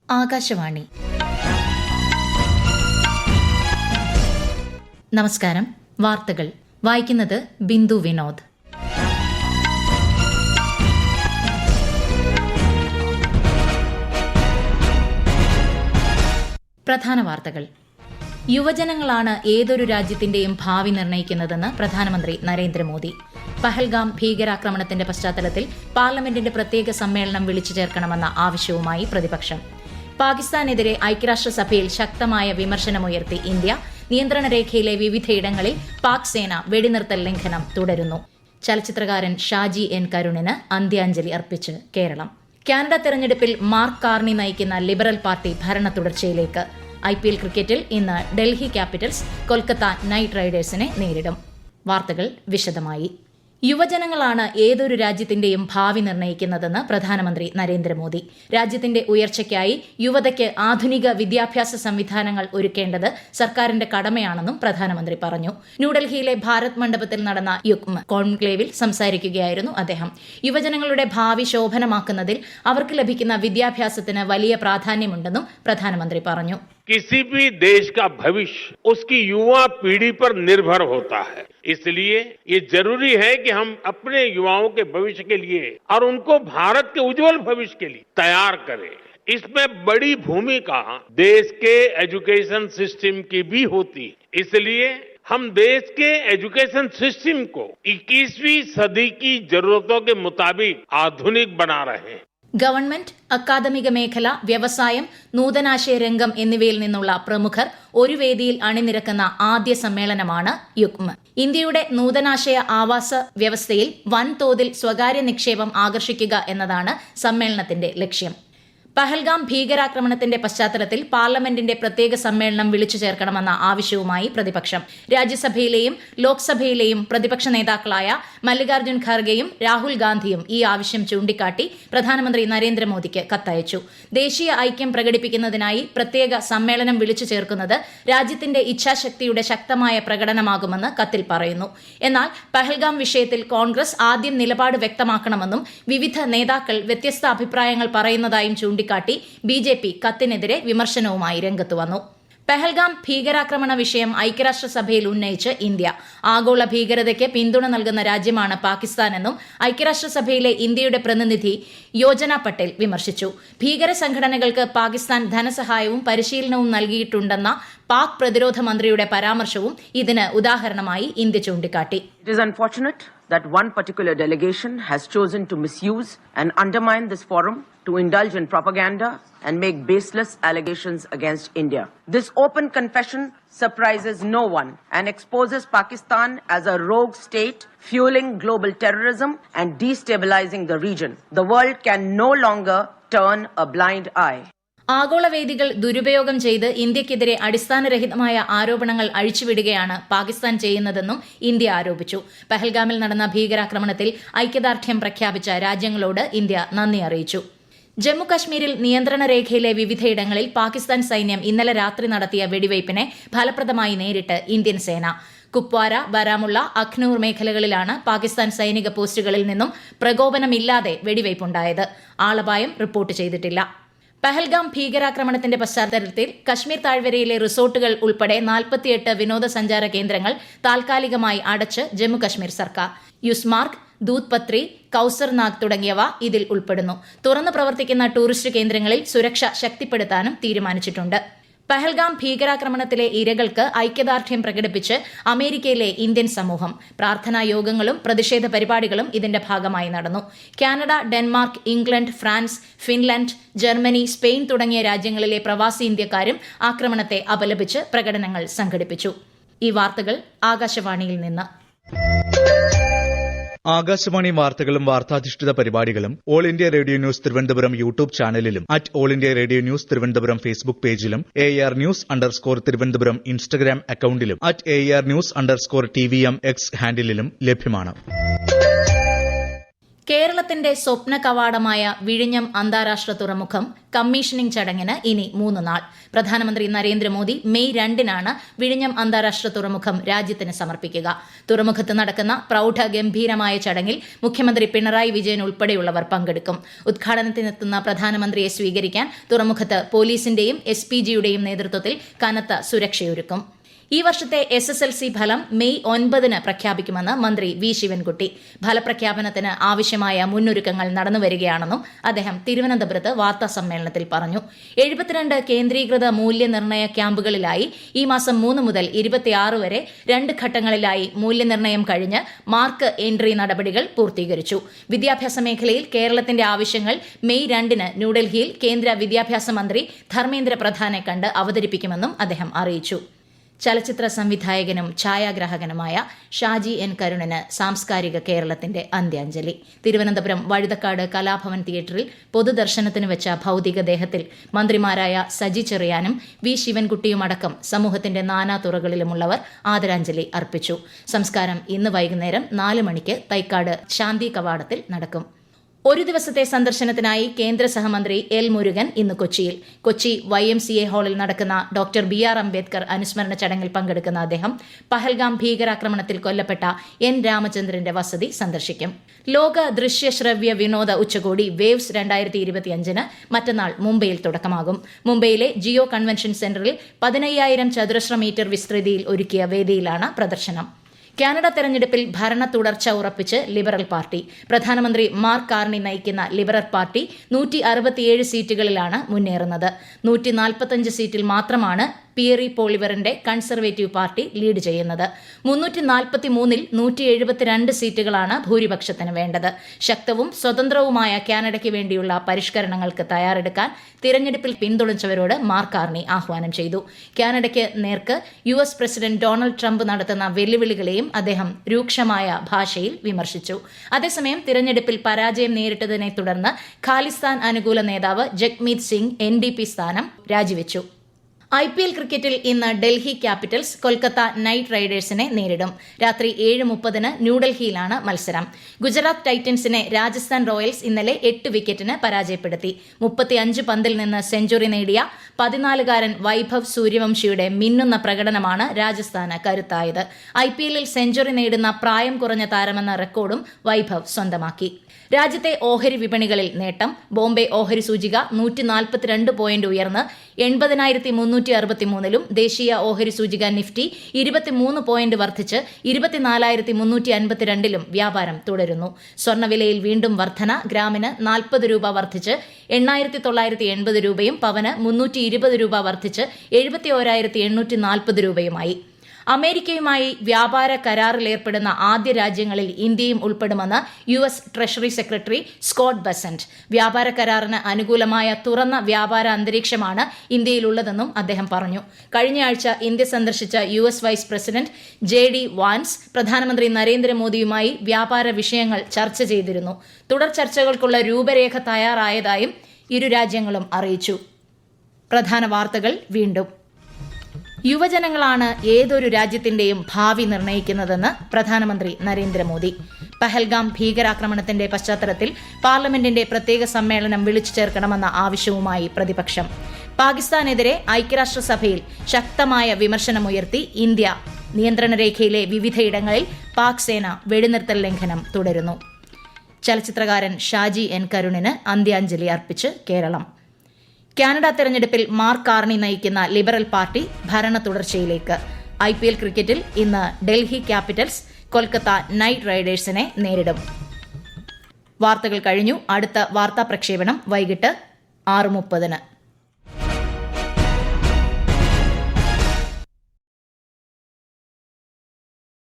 ആകാശവാണി. നമസ്കാരം. വാർത്തകൾ വായിക്കുന്നത് ബിന്ദു വിനോദ്. പ്രധാന വാർത്തകൾ. യുവജനങ്ങളാണ് ഏതൊരു രാജ്യത്തിന്റെയും ഭാവി നിർണ്ണയിക്കുന്നതെന്ന് പ്രധാനമന്ത്രി നരേന്ദ്രമോദി. പഹൽഗാം ഭീകരാക്രമണത്തിന്റെ പശ്ചാത്തലത്തിൽ പാർലമെന്റിന്റെ പ്രത്യേക സമ്മേളനം വിളിച്ചു ചേർക്കണമെന്ന ആവശ്യവുമായി പ്രതിപക്ഷം. പാകിസ്ഥാനെതിരെ ഐക്യരാഷ്ട്രസഭയിൽ ശക്തമായ വിമർശനമുയർത്തി ഇന്ത്യ. നിയന്ത്രണ രേഖയിലെ വിവിധയിടങ്ങളിൽ പാക് സേന വെടിനിർത്തൽ ലംഘനം തുടരുന്നു. ചലച്ചിത്രകാരൻ ഷാജി എൻ കരുണിന് അന്ത്യാഞ്ജലി അർപ്പിച്ച് കേരളം. കാനഡ തെരഞ്ഞെടുപ്പിൽ മാർക്ക് കാർണി നയിക്കുന്ന ലിബറൽ പാർട്ടി ഭരണ തുടർച്ചയിലേക്ക്. IPL ക്രിക്കറ്റിൽ ഇന്ന് ഡൽഹി ക്യാപിറ്റൽസ് കൊൽക്കത്ത നൈറ്റ് റൈഡേഴ്സിനെ നേരിടും. വാർത്തകൾ വിശദമായി. യുവജനങ്ങളാണ് ഏതൊരു രാജ്യത്തിന്റെയും ഭാവി നിർണ്ണയിക്കുന്നതെന്ന് പ്രധാനമന്ത്രി നരേന്ദ്രമോദി. രാജ്യത്തിന്റെ ഉയർച്ചയ്ക്കായി യുവതയ്ക്ക് ആധുനിക വിദ്യാഭ്യാസ സംവിധാനങ്ങൾ ഒരുക്കേണ്ടത് സർക്കാരിന്റെ കടമയാണെന്നും പ്രധാനമന്ത്രി പറഞ്ഞു. ന്യൂഡൽഹിയിലെ ഭാരത് മണ്ഡപത്തിൽ നടന്ന യുഗ്മ കോൺക്ലേവിൽ സംസാരിക്കുകയായിരുന്നു അദ്ദേഹം. യുവജനങ്ങളുടെ ഭാവി ശോഭനമാക്കുന്നതിൽ അവർക്ക് ലഭിക്കുന്ന വിദ്യാഭ്യാസത്തിന് വലിയ പ്രാധാന്യമുണ്ടെന്നും പ്രധാനമന്ത്രി പറഞ്ഞു. किसी भी देश का भविष्य उसकी युवा पीढ़ी पर निर्भर होता है, इसलिए ये जरूरी है कि हम अपने युवाओं के भविष्य के लिए और उनको भारत के उज्जवल भविष्य के लिए तैयार करें. इसमें बड़ी भूमिका देश के एजुकेशन सिस्टम की भी होती है, इसलिए हम देश के एजुकेशन सिस्टम को 21वीं सदी की जरूरतों के मुताबिक आधुनिक बना रहे हैं. ഗവൺമെന്റ്, അക്കാദമിക മേഖല, വ്യവസായം, നൂതനാശയ രംഗം എന്നിവയിൽ നിന്നുള്ള പ്രമുഖർ ഒരു വേദിയിൽ അണിനിരക്കുന്ന ആദ്യ സമ്മേളനമാണ് യുഗ്മ. ഇന്ത്യയുടെ നൂതനാശയ ആവാസ വ്യവസ്ഥയിൽ വൻതോതിൽ സ്വകാര്യ നിക്ഷേപം ആകർഷിക്കുക എന്നതാണ് സമ്മേളനത്തിന്റെ ലക്ഷ്യം. പഹൽഗാം ഭീകരാക്രമണത്തിന്റെ പശ്ചാത്തലത്തിൽ പാർലമെന്റിന്റെ പ്രത്യേക സമ്മേളനം വിളിച്ചു ചേർക്കണമെന്ന ആവശ്യവുമായി പ്രതിപക്ഷം. രാജ്യസഭയിലെയും ലോക്സഭയിലെയും പ്രതിപക്ഷ നേതാക്കളായ മല്ലികാർജ്ജുൻ ഖാർഗെയും രാഹുൽ ഗാന്ധിയും ഈ ആവശ്യം ചൂണ്ടിക്കാട്ടി പ്രധാനമന്ത്രി നരേന്ദ്രമോദിക്ക് കത്തയച്ചു. ദേശീയ ഐക്യം പ്രകടിപ്പിക്കുന്നതിനായി പ്രത്യേക സമ്മേളനം വിളിച്ചു ചേർക്കുന്നത് രാജ്യത്തിന്റെ ഇച്ഛാശക്തിയുടെ ശക്തമായ പ്രകടനമാകുമെന്ന് കത്തിൽ പറയുന്നു. എന്നാൽ പഹൽഗാം വിഷയത്തിൽ കോൺഗ്രസ് ആദ്യം നിലപാട് വ്യക്തമാക്കണമെന്നും വിവിധ നേതാക്കൾ വ്യത്യസ്ത അഭിപ്രായങ്ങൾ പറയുന്നതായും ചൂണ്ടിക്കാട്ടി BJP കത്തിനെതിരെ വിമർശനവുമായി രംഗത്തു വന്നു. പഹൽഗാം ഭീകരാക്രമണ വിഷയം ഐക്യരാഷ്ട്രസഭയിൽ ഉന്നയിച്ച് ഇന്ത്യ. ആഗോള ഭീകരതയ്ക്ക് പിന്തുണ നൽകുന്ന രാജ്യമാണ് പാകിസ്ഥാനെന്നും ഐക്യരാഷ്ട്രസഭയിലെ ഇന്ത്യയുടെ പ്രതിനിധി യോജന പട്ടേൽ വിമർശിച്ചു. ഭീകര സംഘടനകൾക്ക് പാകിസ്ഥാൻ ധനസഹായവും പരിശീലനവും നൽകിയിട്ടുണ്ടെന്ന പാക് പ്രതിരോധ മന്ത്രിയുടെ പരാമർശവും ഇതിന് ഉദാഹരണമായി ഇന്ത്യ ചൂണ്ടിക്കാട്ടി. It is unfortunate that one particular delegation has chosen to misuse and undermine this forum to indulge in propaganda and make baseless allegations against India. This open confession surprises no one and exposes Pakistan as a rogue state fueling global terrorism and destabilizing the region. The world can no longer turn a blind eye. ആഗോളവേദികൾ ദുരുപയോഗം ചെയ്ത് ഇന്ത്യക്കെതിരെ അടിസ്ഥാനരഹിതമായ ആരോപണങ്ങൾ അഴിച്ചുവിടുകയാണ് പാകിസ്ഥാൻ ചെയ്യുന്നതെന്നും India ആരോപിച്ചു. പഹൽഗാമിൽ നടന്ന ഭീകരാക്രമണത്തിൽ ഐക്യദാർഢ്യം പ്രഖ്യാപിച്ച രാജ്യങ്ങളോട് ഇന്ത്യ നന്ദി അറിയിച്ചു. ജമ്മുകശ്മീരിൽ നിയന്ത്രണ രേഖയിലെ വിവിധയിടങ്ങളിൽ പാകിസ്ഥാൻ സൈന്യം ഇന്നലെ രാത്രി നടത്തിയ വെടിവയ്പിനെ ഫലപ്രദമായി നേരിട്ട് ഇന്ത്യൻ സേന. കുപ്വാര, ബരാമുള്ള, അഖ്നൂർ മേഖലകളിലാണ് പാകിസ്ഥാൻ സൈനിക പോസ്റ്റുകളിൽ നിന്നും പ്രകോപനമില്ലാതെ വെടിവയ്പുണ്ടായത്. ആളപായം റിപ്പോർട്ട് ചെയ്തിട്ടില്ല. പഹൽഗാം ഭീകരാക്രമണത്തിന്റെ പശ്ചാത്തലത്തിൽ കശ്മീർ താഴ്വരയിലെ റിസോർട്ടുകൾ ഉൾപ്പെടെ 48 വിനോദസഞ്ചാര കേന്ദ്രങ്ങൾ താൽക്കാലികമായി അടച്ച് ജമ്മുകശ്മീർ സർക്കാർ. യുസ്മാർഗ്, ദൂത് പത്രി, കൌസർനാഗ് തുടങ്ങിയവ ഇതിൽ ഉൾപ്പെടുന്നു. തുറന്നു പ്രവർത്തിക്കുന്ന ടൂറിസ്റ്റ് കേന്ദ്രങ്ങളിൽ സുരക്ഷ ശക്തിപ്പെടുത്താനും തീരുമാനിച്ചിട്ടുണ്ട്. പഹൽഗാം ഭീകരാക്രമണത്തിലെ ഇരകൾക്ക് ഐക്യദാർഢ്യം പ്രകടിപ്പിച്ച് അമേരിക്കയിലെ ഇന്ത്യൻ സമൂഹം. പ്രാർത്ഥനാ യോഗങ്ങളും പ്രതിഷേധ പരിപാടികളും ഇതിന്റെ ഭാഗമായി നടന്നു. Canada, Denmark, England, France, Finland, Germany, Spain തുടങ്ങിയ രാജ്യങ്ങളിലെ പ്രവാസി ഇന്ത്യക്കാരും ആക്രമണത്തെ അപലപിച്ച് പ്രകടനങ്ങൾ സംഘടിപ്പിച്ചു. ഈ വാർത്തകൾ ആകാശവാണിയിൽ നിന്ന്. ആകാശവാണി വാർത്തകളും വാർത്താധിഷ്ഠിത പരിപാടികളും All India Radio News Thiruvananthapuram YouTube ചാനലിലും All India Radio News Thiruvananthapuram Facebook പേജിലും AR News_ തിരുവനന്തപുരം ഇൻസ്റ്റഗ്രാം അക്കൌണ്ടിലും AR News_TVM X ഹാൻഡിലും ലഭ്യമാണ്. കേരളത്തിന്റെ സ്വപ്ന കവാടമായ വിഴിഞ്ഞം അന്താരാഷ്ട്ര തുറമുഖം കമ്മീഷനിംഗ് ചടങ്ങിന് ഇനി 3 നാൾ. പ്രധാനമന്ത്രി നരേന്ദ്രമോദി മെയ് 2-നാണ് വിഴിഞ്ഞം അന്താരാഷ്ട്ര തുറമുഖം രാജ്യത്തിന് സമർപ്പിക്കുക. തുറമുഖത്ത് നടക്കുന്ന പ്രൌഢഗംഭീരമായ ചടങ്ങിൽ മുഖ്യമന്ത്രി പിണറായി വിജയൻ ഉൾപ്പെടെയുള്ളവർ പങ്കെടുക്കും. ഉദ്ഘാടനത്തിനെത്തുന്ന പ്രധാനമന്ത്രിയെ സ്വീകരിക്കാൻ തുറമുഖത്ത് പോലീസിന്റെയും SPGയുടെയും നേതൃത്വത്തിൽ കനത്ത സുരക്ഷയൊരുക്കും. ഈ വർഷത്തെ SSLC ഫലം മെയ് 9-ന് പ്രഖ്യാപിക്കുമെന്ന് മന്ത്രി വി ശിവൻകുട്ടി. ഫലപ്രഖ്യാപനത്തിന് ആവശ്യമായ മുന്നൊരുക്കങ്ങൾ നടന്നുവരികയാണെന്നും അദ്ദേഹം തിരുവനന്തപുരത്ത് വാർത്താസമ്മേളനത്തിൽ പറഞ്ഞു. 72 കേന്ദ്രീകൃത മൂല്യനിർണ്ണയ ക്യാമ്പുകളിലായി ഈ മാസം 3 മുതൽ 26 വരെ 2 ഘട്ടങ്ങളിലായി മൂല്യനിർണ്ണയം കഴിഞ്ഞ് മാർക്ക് എൻട്രി നടപടികൾ പൂർത്തീകരിച്ചു. വിദ്യാഭ്യാസ മേഖലയിൽ കേരളത്തിന്റെ ആവശ്യങ്ങൾ മെയ് 2-ന് ന്യൂഡൽഹിയിൽ കേന്ദ്ര വിദ്യാഭ്യാസ മന്ത്രി ധർമ്മേന്ദ്ര പ്രധാനെ കണ്ട് അവതരിപ്പിക്കുമെന്നും അദ്ദേഹം അറിയിച്ചു. ചലച്ചിത്ര സംവിധായകനും ഛായാഗ്രാഹകനുമായ ഷാജി എൻ കരുണിന് സാംസ്കാരിക കേരളത്തിന്റെ അന്ത്യാഞ്ജലി. തിരുവനന്തപുരം വഴുതക്കാട് കലാഭവൻ തിയേറ്ററിൽ പൊതുദർശനത്തിന് വെച്ച ഭൌതികദേഹത്തിൽ മന്ത്രിമാരായ സജി ചെറിയാനും വി ശിവൻകുട്ടിയുമടക്കം സമൂഹത്തിന്റെ നാനാതുറകളിലുമുള്ളവർ ആദരാഞ്ജലി അർപ്പിച്ചു. സംസ്കാരം ഇന്ന് വൈകുന്നേരം 4 മണിക്ക് തൈക്കാട് ശാന്തി കവാടത്തിൽ നടക്കും. ഒരു ദിവസത്തെ സന്ദർശനത്തിനായി കേന്ദ്ര സഹമന്ത്രി എൽ മുരുകൻ ഇന്ന് കൊച്ചിയിൽ. കൊച്ചി YMCA ഹാളിൽ നടക്കുന്ന ഡോക്ടർ BR അംബേദ്കർ അനുസ്മരണ ചടങ്ങിൽ പങ്കെടുക്കുന്ന അദ്ദേഹം പഹൽഗാം ഭീകരാക്രമണത്തിൽ കൊല്ലപ്പെട്ട N രാമചന്ദ്രന്റെ വസതി സന്ദർശിക്കും. ലോക ദൃശ്യ ശ്രവ്യ വിനോദ ഉച്ചകോടി വേവ്സ് 2025-ന് മറ്റന്നാൾ മുംബൈയിൽ തുടക്കമാകും. മുംബൈയിലെ ജിയോ കൺവെൻഷൻ സെന്ററിൽ 15,000 ചതുരശ്ര മീറ്റർ വിസ്തൃതിയിൽ ഒരുക്കിയ വേദിയിലാണ് പ്രദർശനം. കാനഡ തെരഞ്ഞെടുപ്പിൽ ഭരണ തുടർച്ച ഉറപ്പിച്ച് ലിബറൽ പാർട്ടി. പ്രധാനമന്ത്രി മാർക്ക് കാർണി നയിക്കുന്ന ലിബറൽ പാർട്ടി 167 സീറ്റുകളിലാണ് മുന്നേറുന്നത്. 145 സീറ്റിൽ മാത്രമാണ് പിയറി പോളിവറിന്റെ കൺസർവേറ്റീവ് പാർട്ടി ലീഡ് ചെയ്യുന്നത്. 343-ൽ 172 സീറ്റുകളാണ് ഭൂരിപക്ഷത്തിന് വേണ്ടത്. ശക്തവും സ്വതന്ത്രവുമായ കാനഡയ്ക്ക് വേണ്ടിയുള്ള പരിഷ്കരണങ്ങൾക്ക് തയ്യാറെടുക്കാൻ തിരഞ്ഞെടുപ്പിൽ പിന്തുണച്ചവരോട് മാർക്ക് കാർണി ആഹ്വാനം ചെയ്തു. കാനഡയ്ക്ക് നേർക്ക് US പ്രസിഡന്റ് ഡൊണാൾഡ് ട്രംപ് നടത്തുന്ന വെല്ലുവിളികളെയും അദ്ദേഹം രൂക്ഷമായ ഭാഷയിൽ വിമർശിച്ചു. അതേസമയം തിരഞ്ഞെടുപ്പിൽ പരാജയം നേരിട്ടതിനെ തുടർന്ന് ഖാലിസ്ഥാൻ അനുകൂല നേതാവ് ജഗ്മീത് സിംഗ് NDP സ്ഥാനം രാജിവെച്ചു. IPL ക്രിക്കറ്റിൽ ഇന്ന് ഡൽഹി ക്യാപിറ്റൽസ് കൊൽക്കത്ത നൈറ്റ് റൈഡേഴ്സിനെ നേരിടും. രാത്രി 7:30-ന് ന്യൂഡൽഹിയിലാണ് മത്സരം. ഗുജറാത്ത് ടൈറ്റൻസിനെ രാജസ്ഥാൻ റോയൽസ് ഇന്നലെ 8 വിക്കറ്റിന് പരാജയപ്പെടുത്തി. 35 പന്തിൽ നിന്ന് സെഞ്ചുറി നേടിയ 14-കാരൻ വൈഭവ് സൂര്യവംശിയുടെ മിന്നുന്ന പ്രകടനമാണ് രാജസ്ഥാന് കരുത്തായത്. IPL-ൽ സെഞ്ചുറി നേടുന്ന പ്രായം കുറഞ്ഞ താരമെന്ന റെക്കോർഡും വൈഭവ് സ്വന്തമാക്കി. രാജ്യത്തെ ഓഹരി വിപണികളിൽ നേട്ടം. ബോംബെ ഓഹരി സൂചിക 142 പോയിന്റ് ഉയർന്ന് 80,363-ലും ദേശീയ ഓഹരി സൂചിക നിഫ്റ്റി 23 പോയിന്റ് വർദ്ധിച്ച് 24,352-ലും വ്യാപാരം തുടരുന്നു. സ്വർണ്ണവിലയിൽ വീണ്ടും വർധന. ഗ്രാമിന് 40 രൂപ വർദ്ധിച്ച് 8,980 രൂപയും പവന് 320 രൂപ വർദ്ധിച്ച് 71,840 രൂപയുമായി. അമേരിക്കയുമായി വ്യാപാര കരാറിലേർപ്പെടുന്ന ആദ്യ രാജ്യങ്ങളിൽ ഇന്ത്യയും ഉൾപ്പെടുമെന്ന് US treasury secretary Scott Bessent. വ്യാപാര കരാറിന് അനുകൂലമായ തുറന്ന വ്യാപാര അന്തരീക്ഷമാണ് ഇന്ത്യയിലുള്ളതെന്നും അദ്ദേഹം പറഞ്ഞു. കഴിഞ്ഞയാഴ്ച ഇന്ത്യ സന്ദർശിച്ച US vice president JD Vance പ്രധാനമന്ത്രി നരേന്ദ്രമോദിയുമായി വ്യാപാര വിഷയങ്ങൾ ചർച്ച ചെയ്തിരുന്നു. തുടർ ചർച്ചകൾക്കുള്ള രൂപരേഖ തയ്യാറായതായും ഇരു രാജ്യങ്ങളും അറിയിച്ചു. പ്രധാന വാർത്തകൾ വീണ്ടും. യുവജനങ്ങളാണ് ഏതൊരു രാജ്യത്തിന്റെയും ഭാവി നിർണ്ണയിക്കുന്നതെന്ന് പ്രധാനമന്ത്രി നരേന്ദ്രമോദി. പഹൽഗാം ഭീകരാക്രമണത്തിന്റെ പശ്ചാത്തലത്തിൽ പാർലമെന്റിന്റെ പ്രത്യേക സമ്മേളനം വിളിച്ചു ചേർക്കണമെന്ന ആവശ്യവുമായി പ്രതിപക്ഷം. പാകിസ്ഥാനെതിരെ ഐക്യരാഷ്ട്രസഭയിൽ ശക്തമായ വിമർശനമുയർത്തി ഇന്ത്യ. നിയന്ത്രണ രേഖയിലെ വിവിധയിടങ്ങളിൽ പാക് സേന വെടിനിർത്തൽ ലംഘനം തുടരുന്നു. ചലച്ചിത്രകാരൻ ഷാജി എൻ കരുണിന് അന്ത്യാഞ്ജലി അർപ്പിച്ച് കേരളം. കാനഡ തെരഞ്ഞെടുപ്പിൽ മാർക്ക് കാർണി നയിക്കുന്ന ലിബറൽ പാർട്ടി ഭരണ തുടർച്ചയിലേക്ക്. IPL ക്രിക്കറ്റിൽ ഇന്ന് ഡൽഹി ക്യാപിറ്റൽസ് കൊൽക്കത്ത നൈറ്റ് റൈഡേഴ്സിനെ നേരിടും. വാർത്തകൾ കഴിഞ്ഞു. അടുത്ത വാർത്താ പ്രക്ഷേപണം വൈകിട്ട് 6:30-ന്.